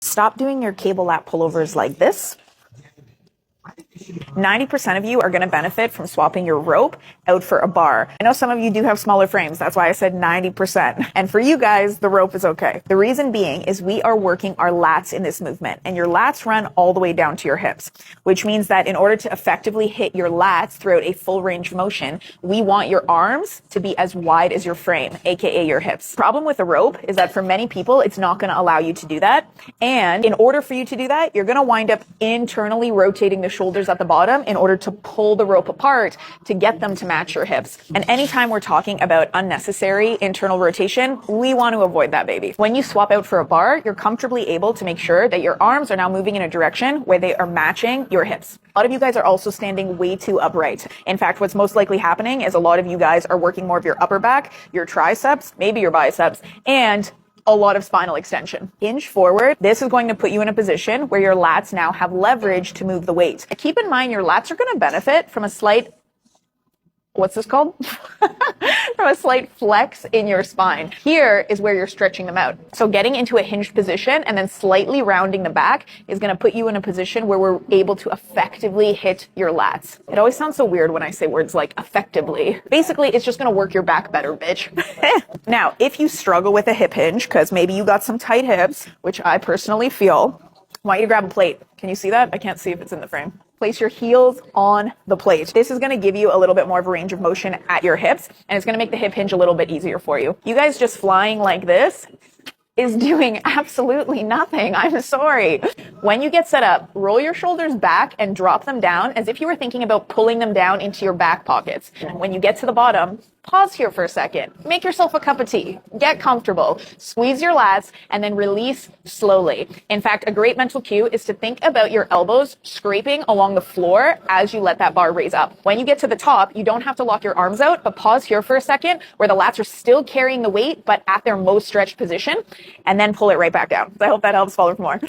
Stop doing your cable lap pullovers like this. 90% of you are going to benefit from swapping your rope out for a bar. I know some of you do have smaller frames. That's why I said 90%. And for you guys, the rope is okay. The reason being is we are working our lats in this movement, and your lats run all the way down to your hips, which means that in order to effectively hit your lats throughout a full range of motion, we want your arms to be as wide as your frame, aka your hips. Problem with the rope is that for many people, it's not going to allow you to do that. And in order for you to do that, you're going to wind up internally rotating the shoulders at the bottom in order to pull the rope apart to get them to match your hips. And anytime we're talking about unnecessary internal rotation, we want to avoid that, baby. When you swap out for a bar, you're comfortably able to make sure that your arms are now moving in a direction where they are matching your hips. A lot of you guys are also standing way too upright. In fact, what's most likely happening is a lot of you guys are working more of your upper back, your triceps, maybe your biceps, and a lot of spinal extension. Hinge forward. This is going to put you in a position where your lats now have leverage to move the weight. Keep in mind, your lats are going to benefit from a slight, what's this called? From a slight flex in your spine. Here is where you're stretching them out. So getting into a hinged position and then slightly rounding the back is going to put you in a position where we're able to effectively hit your lats. It always sounds so weird when I say words like effectively. Basically, it's just going to work your back better, bitch. Now, if you struggle with a hip hinge, because maybe you got some tight hips, which I personally feel, I want you to grab a plate. Can you see that? I can't see if it's in the frame. Place your heels on the plate. This is going to give you a little bit more of a range of motion at your hips, and it's going to make the hip hinge a little bit easier for you. You guys just flying like this is doing absolutely nothing. I'm sorry. When you get set up, roll your shoulders back and drop them down as if you were thinking about pulling them down into your back pockets. When you get to the bottom, pause here for a second. Make yourself a cup of tea. Get comfortable. Squeeze your lats and then release slowly. In fact, a great mental cue is to think about your elbows scraping along the floor as you let that bar raise up. When you get to the top, you don't have to lock your arms out, but pause here for a second where the lats are still carrying the weight, but at their most stretched position, and then pull it right back down. I hope that helps. Follow for more.